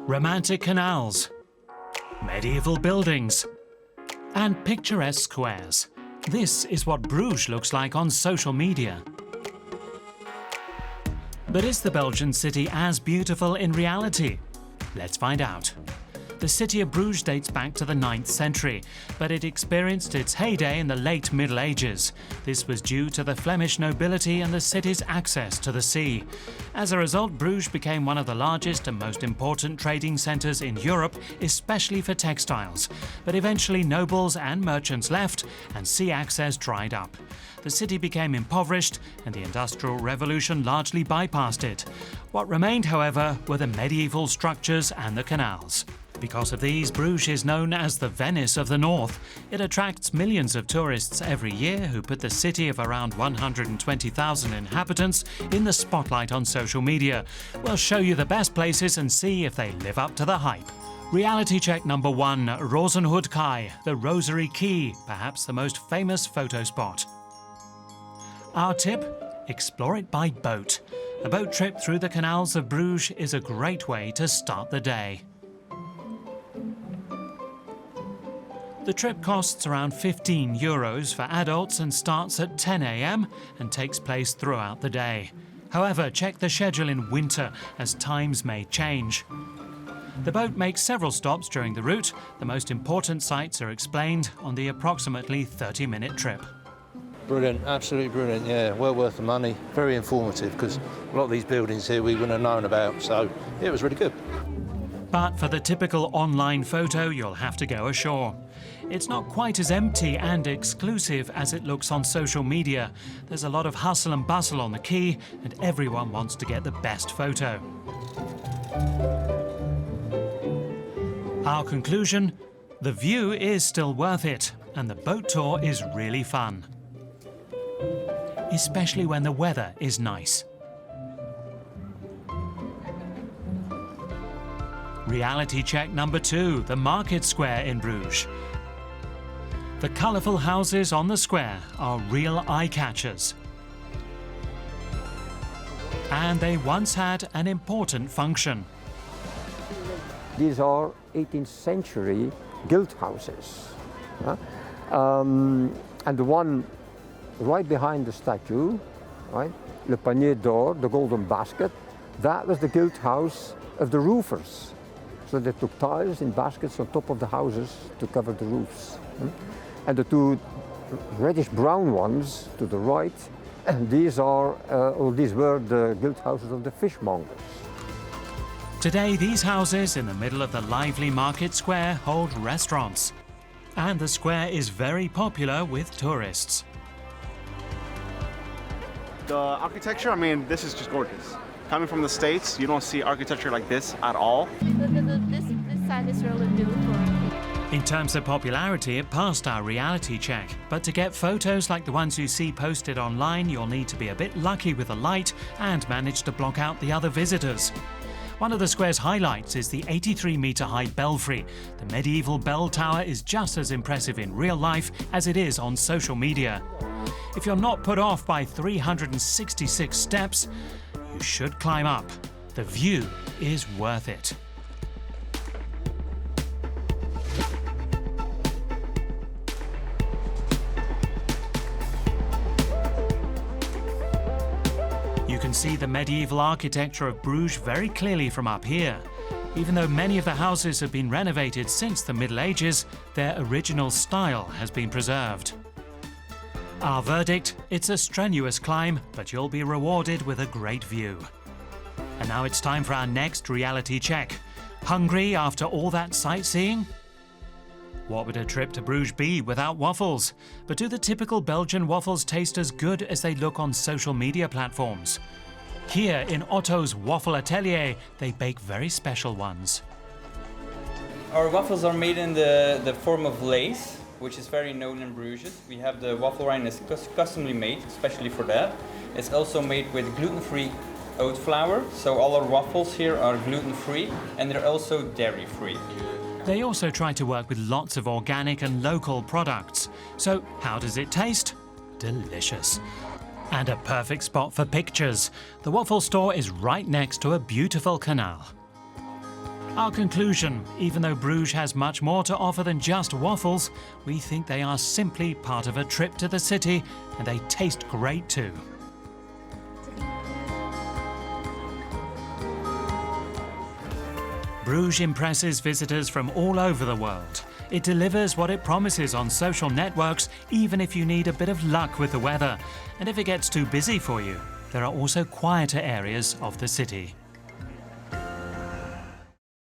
romantic canals, medieval buildings, and picturesque squares. This is what Bruges looks like on social media. But is the Belgian city as beautiful in reality? Let's find out. The city of Bruges dates back to the 9th century, but it experienced its heyday in the late Middle Ages. This was due to the Flemish nobility and the city's access to the sea. As a result, Bruges became one of the largest and most important trading centres in Europe, especially for textiles. But eventually nobles and merchants left, and sea access dried up. The city became impoverished, and the Industrial Revolution largely bypassed it. What remained, however, were the medieval structures and the canals. Because of these, Bruges is known as the Venice of the North. It attracts millions of tourists every year who put the city of around 120,000 inhabitants in the spotlight on social media. We'll show you the best places and see if they live up to the hype. Reality check number 1, Rosenwalde, the Rosary Quay, perhaps the most famous photo spot. Our tip? Explore it by boat. A boat trip through the canals of Bruges is a great way to start the day. The trip costs around €15 for adults and starts at 10 a.m. and takes place throughout the day. However, check the schedule in winter as times may change. The boat makes several stops during the route. The most important sites are explained on the approximately 30-minute trip. Brilliant, absolutely brilliant, yeah, well worth the money. Very informative because a lot of these buildings here we wouldn't have known about, so it was really good. But for the typical online photo, you'll have to go ashore. It's not quite as empty and exclusive as it looks on social media. There's a lot of hustle and bustle on the quay, and everyone wants to get the best photo. Our conclusion? The view is still worth it, and the boat tour is really fun. Especially when the weather is nice. Reality check number 2, the market square in Bruges. The colourful houses on the square are real eye-catchers. And they once had an important function. These are 18th century guild houses. And the one right behind the statue, right, Le Panier d'Or, the golden basket, that was the guild house of the roofers. So they took tiles in baskets on top of the houses to cover the roofs. And the two reddish-brown ones to the right, these were the guild houses of the fishmongers. Today, these houses in the middle of the lively market square hold restaurants. And the square is very popular with tourists. The architecture, I mean, this is just gorgeous. Coming from the States, you don't see architecture like this at all. This side is really beautiful. In terms of popularity, it passed our reality check. But to get photos like the ones you see posted online, you'll need to be a bit lucky with the light and manage to block out the other visitors. One of the square's highlights is the 83-metre-high belfry. The medieval bell tower is just as impressive in real life as it is on social media. If you're not put off by 366 steps, you should climb up. The view is worth it. You can see the medieval architecture of Bruges very clearly from up here. Even though many of the houses have been renovated since the Middle Ages, their original style has been preserved. Our verdict? It's a strenuous climb, but you'll be rewarded with a great view. And now it's time for our next reality check. Hungry after all that sightseeing? What would a trip to Bruges be without waffles? But do the typical Belgian waffles taste as good as they look on social media platforms? Here in Otto's Waffle Atelier, they bake very special ones. Our waffles are made in the form of lace, which is very known in Bruges. We have the waffle rind is customly made, especially for that. It's also made with gluten-free oat flour, so all our waffles here are gluten-free and they're also dairy-free. They also try to work with lots of organic and local products. So how does it taste? Delicious. And a perfect spot for pictures. The waffle store is right next to a beautiful canal. Our conclusion: even though Bruges has much more to offer than just waffles, we think they are simply part of a trip to the city, and they taste great too. Bruges impresses visitors from all over the world. It delivers what it promises on social networks, even if you need a bit of luck with the weather. And if it gets too busy for you, there are also quieter areas of the city.